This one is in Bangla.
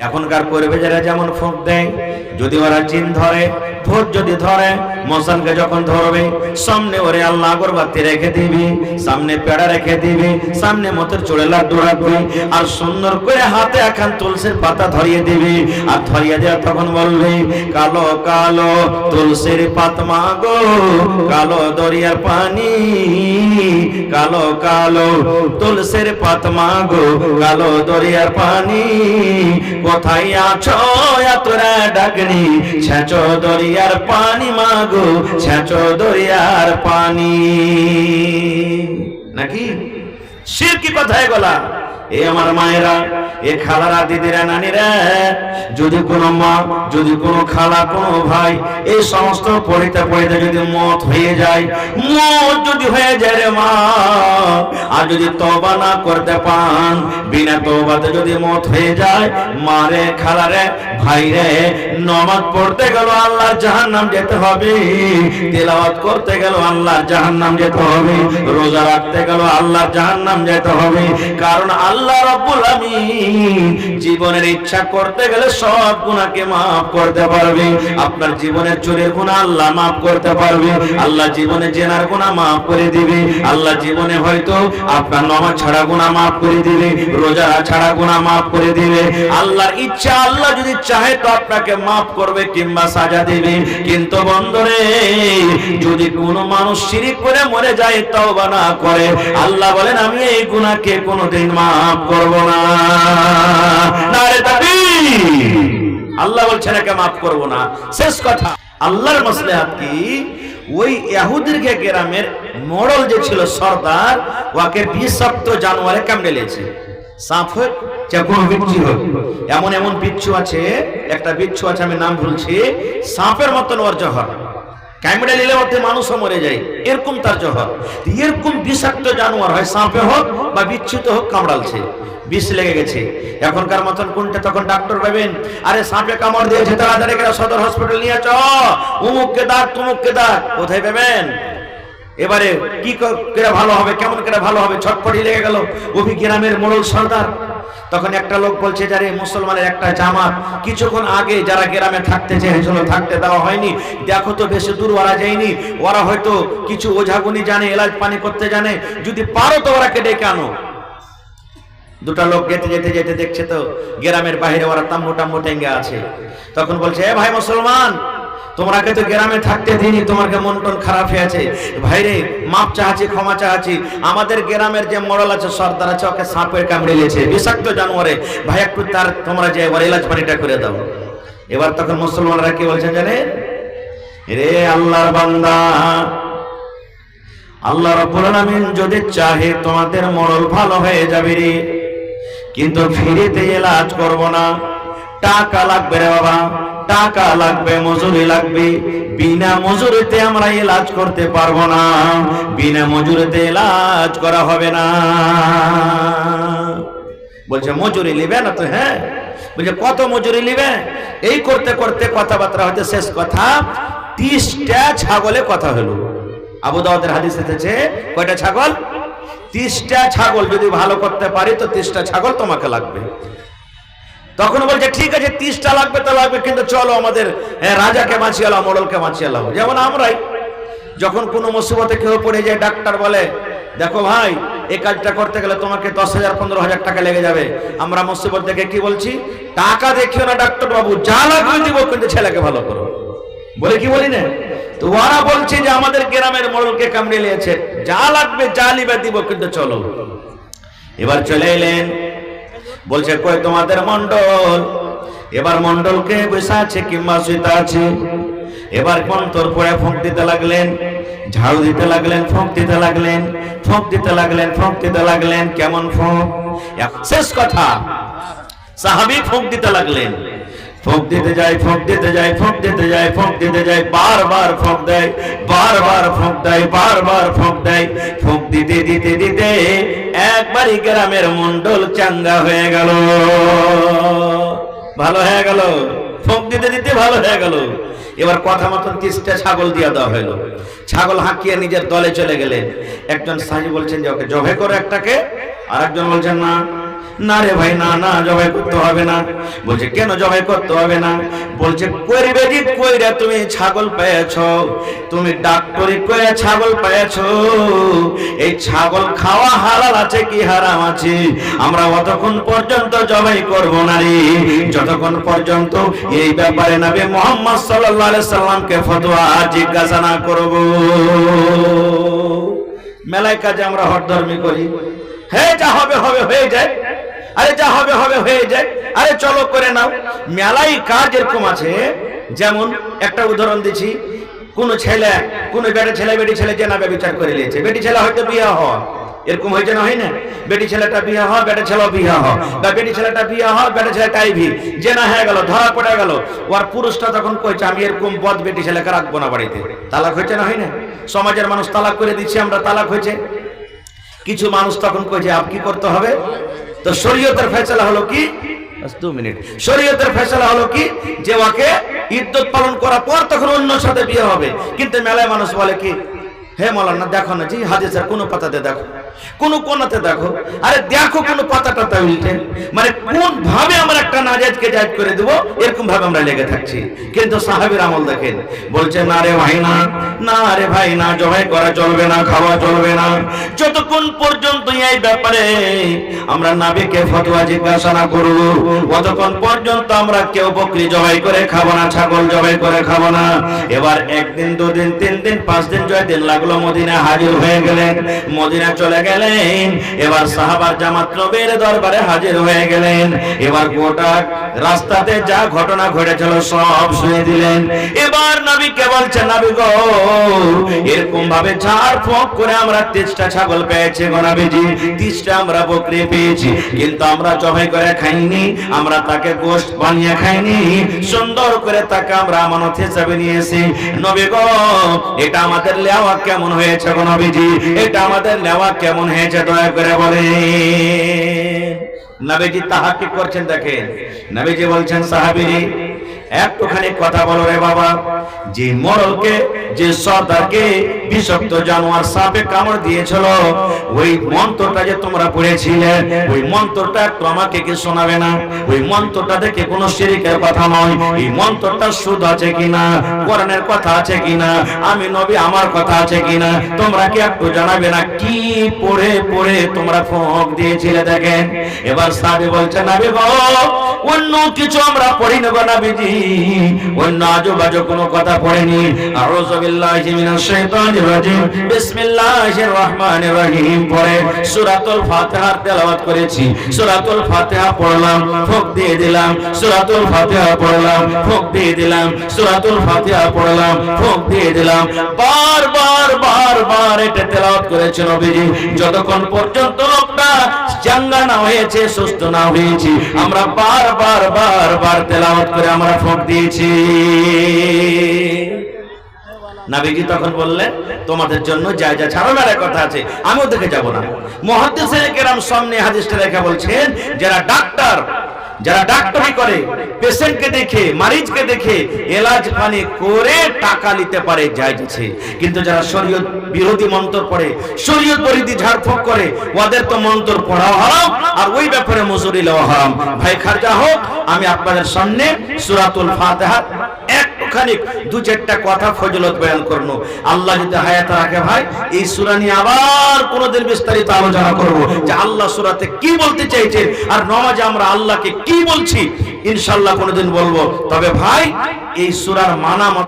এখনকার পরিবেশেরা যেমন ফোঁক দেয়, যদি ওরা জিন ধরে, ভূত যদি ধরে, মশানকে যখন ধরবে সামনে ওরে আল্লাহ আগরবাতি রেখে দিবি, সামনে পেড়া রেখে দিবি, সামনে মতের চড়ে লাড্ডু রাখবি, আর সুন্দর করে হাতে এখন তুলসীর পাতা ধরিয়ে দিবি, আর ধরিয়ে দেওয়া তখন বলবি কালো কালো তুলসীর পাতমা গো, কালো দরিয়ার পানি, কালো কালো তুলসীর পাতমা গো, কালো দরিয়ার পানি, কোথায় আছো তোরা ডাকনি, ছেঁচো দরিয়ার পানি মাগো, ছেঁচো দরিয়ার পানি। নাকি শিরকি কথায় গলা। এ আমার মায়েরা, এ খালারা, দিদিরা, নানিরা, যদি কোনো মা, যদি কোনো খালা, কোনো ভাই এই সমস্ত পড়িতে পড়িতে যদি মত হয়ে যায়, মত যদি হয়ে যায় রে মা, আর যদি তওবা না করতে পান, বিনা তওবাতে যদি মত হয়ে যায়, মারে, খালারে, ভাইরে, নামাজ পড়তে গেল আল্লাহর জাহান্নাম যেতে হবে, তেলাওয়াত করতে গেল আল্লাহর জাহান্নাম যেতে হবে, রোজা রাখতে গেল আল্লাহর জাহান্নাম যেতে হবে। কারণ আল্লাহ রাব্বুল আমিন জীবনের ইচ্ছা করতে গেলে সব গুনাহকে maaf করতে পারবে। আপনার জীবনের চোরের গুনাহ আল্লাহ maaf করতে পারবে, আল্লাহ জীবনে জেনার গুনাহ maaf করে দিবে, আল্লাহ জীবনে হয়তো আপনার নামাজ ছাড়া গুনাহ maaf করে দিবে, রোজা ছাড়া গুনাহ maaf করে দিবে। আল্লাহর ইচ্ছা, আল্লাহ যদি চাহে তো আপনাকে maaf করবে কিংবা সাজা দিবে। কিন্তু বন্ধুরে, যদি কোনো মানুষ শিরক করে মরে যায়, তওবা না করে, আল্লাহ বলেন আমি এই গুনাহকে কোনোদিন maaf করব না। নারে তাকবীর। আল্লাহ বলছেন একে maaf করব না। শেষ কথা, আল্লাহর মাসলাহাত কি? ওই ইহুদির গ্রামের মোড়ল যে ছিল সরদার, ওকে বিষাক্ত জানোয়ারে কামড়ে লেছে। সাপ হোক চাই কোনো বিচ্ছু হোক, এমন এমন বিচ্ছু আছে, একটা বিচ্ছু আছে আমি নাম ভুলছি, সাপের মতন ওর জহর, কামড়ে নিলে ওতে মানুষও মরে যায়, এরকম তার জহর। এরকম বিষাক্ত জানোয়ার হয়, সাপে হোক বা বিচ্ছুতে হোক, কামড়ালছে, বিষ লেগে গেছে। এখনকার মতন কোনটা, তখন ডাক্তার পাবেন, আরে সাপে কামড় দিয়েছে, তাড়াতাড়ি করে সদর হসপিটাল নিয়ে চ, উমুককে দাগ তুমুককে দাগ, কোথায় পাবেন? এবারে কি করে ভালো হবে, কেমন করে ভালো হবে, ছটপটি লেগে গেল। ওই গ্রামের মোড়ল সর্দার, তখন একটা লোক বলছে, যারে মুসলমানের একটা জামাত কিছুক্ষণ আগে যারা গ্রামে থাকতে চেয়েছিল, থাকতে দেওয়া হয়নি, দেখো তো বেশি দূর ওরা যায়নি, ওরা হয়তো কিছু ওঝাগুনি জানে, এলাজ পানি করতে জানে, যদি পারো তো ওরাকে ডেকে আনো। দুটা লোক যেতে যেতে যেতে দেখছে তো গ্রামের বাইরে ওরা তাম্বু টাম্বু টেঙ্গে আছে। তখন বলছে, এ ভাই মুসলমান, তোমাকে তো গ্রামে থাকতে দিইনি, তোমার মন টন খারাপ হয়ে আছে, ভাইরে মাপ চাচ্ছি, ক্ষমা চাচ্ছি, আমাদের গ্রামের যে মোড়ল আছে, সর্দার আছে, ওকে সাপের কামড়ে নিয়েছে, বিষাক্ত জানোয়ারে, ভাই একটু তার তোমরা যে এবার এলাজ পানিটা করে দাও। এবার তখন মুসলমানরা কি বলছেন জানে, রে আল্লাহর বান্দা, আল্লাহ রাব্বুল আলামিন যদি চাহে তোমাদের মোড়ল ভালো হয়ে যাবে রে, কিন্তু ফ্রিতে এলাজ করব না, টাকা লাগবে রে বাবা, টাকা লাগবে, মজুরি লাগবে, বিনা মজুরিতে আমরা এলাজ করতে পারবো না, বিনা মজুরিতে এলাজ করা হবে না। বলছে মজুরি নিবে না তো? হ্যাঁ। বলছে কত মজুরি নিবে? এই করতে করতে কথাবার্তা হতে শেষ কথা 30টা ছাগলে কথা হলো। আবু দাউদের হাদিস এসেছে, কয়টা ছাগল? 30টা ছাগল যদি ভালো করতে পারি তো 30টা ছাগল তোমাকে লাগবে। তখন বলছে ঠিক আছে, 30টা লাগবে তো লাগবে, কিন্তু চলো আমাদের রাজাকে বাঁচিয়ে এলাম, মোড়লকে বাঁচিয়ে এলাম। যেমন আমরাই যখন কোনো মুসিবতে কেউ পড়ে যায়, ডাক্তার বলে দেখো ভাই এই কাজটা করতে গেলে তোমাকে 10,000 15,000 টাকা লেগে যাবে, আমরা মুসিবত দেখে কি বলছি, টাকা দেখিও না ডাক্তার বাবু, যা লাগবে দিব, কিন্তু ছেলেকে ভালো করো, বলে কি বলি না? তো ওরা বলছে যে আমাদের গ্রামের মোড়লকে কামড়ে নিয়েছে, যা লাগবে যা নিবে দিব, কিন্তু চলো। এবার চলে এলেন, বলছে কই তোমাদের মন্ডল? এবার মন্ডলকে বসে আছে কিংবা শুইতে আছে। এবার মন্তর পড়ে ফোঁক দিতে লাগলেন, ঝাড়ু দিতে লাগলেন, ফোঁক দিতে লাগলেন, ফোঁক দিতে লাগলেন, ফোঁক দিতে লাগলেন। কেমন ফোঁক? শেষ কথা, সাহাবী ফোঁক দিতে লাগলেন, ফোঁক দিতে যায়, ফোঁক দিতে যায়, ফোঁক দিতে যায়, ফোঁক দিতে যায়, বারবার ফোঁক দেয়, বারবার ফোঁক দেয়, বারবার ফোঁক দেয়। ফোঁক দিতে দিতে দিতে একবারই গ্রামের মন্ডল চাঙ্গা হয়ে গেল, ভালো হয়ে গেল, ফোঁক দিতে দিতে ভালো হয়ে গেল। এবার কথা মতন 30টা ছাগল দিয়ে দেওয়া হলো। ছাগল হাঁকিয়ে নিজের দলে চলে গেলেন। একজন সাহাবী বলছেন যে ওকে জবে করো একটাকে, আর একজন বলছেন না না রে ভাই না না জবাই করতে হবে না। বলছে কেন জবাই করতে হবে না? বলছে করবে যে কইরা তুমি ছাগল পেয়েছো, তুমি ডাক্তারি করে ছাগল পেয়েছো, এই ছাগল খাওয়া হালাল আছে কি হারাম আছে আমরা অতক্ষণ পর্যন্ত জবাই করব না রে, যতক্ষণ পর্যন্ত এই ব্যাপারে নবী মুহাম্মদ সাল্লাল্লাহু আলাইহি সাল্লামকে ফতোয়া জিজ্ঞাসা না করব। মেলায় কাজে আমরা হঠধর্মী করি, হে যা হবে হবে হয়ে যায়, আরে যা হবে হবে হয়ে যায়, আরে চলো করে নাও। মেলায় কাজ এরকম আছে, যেমন একটা উদাহরণ দিচ্ছি, কোন ছেলে কোন বেটি ছেলে জেনা ব্যভিচার করে নিয়েছে, বেটি ছেলে হয়তো বিয়ে হওয়া, এরকম হয়েছে না হয় না? বেটি ছেলেটা বিয়ে হয়, বেটা ছেলে বিয়ে হয়, বা বেটি ছেলেটা বিয়ে হয়, বেটা ছেলেটা আইভি জেনা হয়ে গেল, ধরা পড়ে গেল, ওর পুরুষটা তখন কইছে আমি এরকম বদ বেটি ছেলেকে রাখবো না বাড়িতে। তালাক হয়েছে না হয় না? সমাজের মানুষ তালাক করে দিচ্ছে, আমরা তালাক হয়েছে। কিছু মানুষ তখন কইছে আপ কি করতে হবে, তো শরীয়তের ফয়সালা হলো কি, 2 মিনিট, শরীয়তের ফয়সালা হলো কি যে ওকে ইদ্দত পালন করার পর তখন অন্য সাথে বিয়ে হবে। কিন্তু মেলায় মানুষ বলে কি, হে মৌলানা দেখো না জি হাদিসের কোন পাতাতে দেখো, কোন কোনাতে দেখো, আরে দেখো কোন পাতাটা উল্টে, মানে কোন ভাবে আমরা একটা নাজায়েজকে জায়েজ করে দেব এরকম ভাবে আমরা লেগে থাকছি। কিন্তু সাহাবীর আমল দেখেন, বলছে না রে ভাই না, না রে ভাই না, জবাই করা চলবে না, খাওয়া চলবে না, যতক্ষণ পর্যন্ত এই ব্যাপারে আমরা নবীকে ফতোয়া জিজ্ঞাসা না করব, ততক্ষণ পর্যন্ত আমরা কেউ বকরি জবাই করে খাবো না, ছাগল জবাই করে খাবো না। এবার একদিন, 2 দিন, 3 দিন, 5 দিন, 6 দিন লাগলো, মদিনা হাজির হয়ে গেলেন, মদিনা চলে গেলেন। এবার সাহাবার জামাত নবীর দরবারে হাজির হয়ে গেলেন। এবার গোটা রাস্তাতে যা ঘটনা ঘটেছিল সব শুনে দিলেন। এবার নবীকে বলছেন, নবী গো এরকম ভাবে ঝাড় ফুঁক করে আমরা 30টা ছাগল পেয়েছি গো নবীজি, 30টা আমরা বকরি পেয়েছি, কিন্তু আমরা জবাই করে খাইনি, আমরা তাকে গোশত বানিয়ে খাইনি, সুন্দর করে তাকে আমরা আমানত হিসেবে নিয়েছি। নবী গো এটা আমাদের নেওয়া কেমন হয়েছে গো নবীজি, এটা আমাদের নেওয়া কেমন হয়েছে দয়া করে বলেন। নবীজি তাহাক্কুক করছেন, দেখেন নবীজি বলছেন সাহাবীরে একটুখানি কথা বলো রে বাবা, যে মোড়লকে, যে সর্দারকে বিষাক্ত জানোয়ার সাপে কামড় দিয়েছিল, ওই মন্ত্রটা যে তোমরা পড়েছিলে, ওই মন্ত্রটা একটু আমাকে কি শোনাবে না? ওই মন্ত্রটা দেখে কোনো শিরকের কথা নয়, এই মন্ত্রটা সুদ আছে কিনা, কোরআনের কথা আছে কিনা, আমি নবী আমার কথা আছে কিনা, তোমরা কি একটু জানাবে না? কি পড়ে পড়ে তোমরা ফোঁক দিয়েছিলে দেখেন। এবার সাহাবী বলছে নবী গো অন্য কিছু আমরা পড়ি নেব নবীজি, অন্য আজুবাজু কোনো কথা পড়েনি। আউযু বিল্লাহি মিনাশ শাইতানির রাজিম, বিসমিল্লাহির রহমানির রহিম পড়ে সূরাতুল ফাতিহার তেলাওয়াত করেছি। সূরাতুল ফাতিহা পড়লাম, ফোঁক দিয়ে দিলাম, সূরাতুল ফাতিহা পড়লাম, ফোঁক দিয়ে দিলাম, সূরাতুল ফাতিহা পড়লাম, ফোঁক দিয়ে দিলাম, বারবার বারবার এটা তেলাওয়াত করেছেন নবীজি, যতক্ষণ পর্যন্ত লোকটা চাঙ্গা না হয়েছে, সুস্থ না হয়েছে। আমরা বারবার বারবার তেলাওয়াত করে আমরা ফোঁক দিয়েছি। নবীজি তখন বললেন তোমাদের জন্য জায়জা ছাড়ানোর কথা আছে, আমিও দেখে যাব না। মুহাদ্দিসিনে কেরাম সামনে হাদিসটা রেখে বলছেন, যারা ডাক্তার, যারা ডাক্তারি করে, পেশেন্টকে দেখে, মারিজকে দেখে এলাজ পানি করে টাকা নিতে পারে, জায়েজ আছে। কিন্তু যারা শরীয়ত বিরোধী মন্ত্র পড়ে, শরীয়ত বিরোধী ঝাড়ফুঁক করে, ওদের তো মন্ত্র পড়াও হারাম আর ওই ব্যাপারে মজুরি লওয়া হারাম। ভাই খারজা হোক, আমি আপনাদের সামনে সূরাতুল ফাতিহা একটুখানি 2-4টা কথা ফজিলত বয়ান করব। আল্লাহ যদি হায়াত রাখে ভাই এই সূরা নিয়ে আবার কোনদিন বিস্তারিত আলোচনা করব যে আল্লাহ সূরাতে কি বলতে চাইছেন আর নামাজে আমরা আল্লাহকে কি বলছি, ইনশাআল্লাহ কোনদিন বলবো। তবে ভাই এই সূরার মানা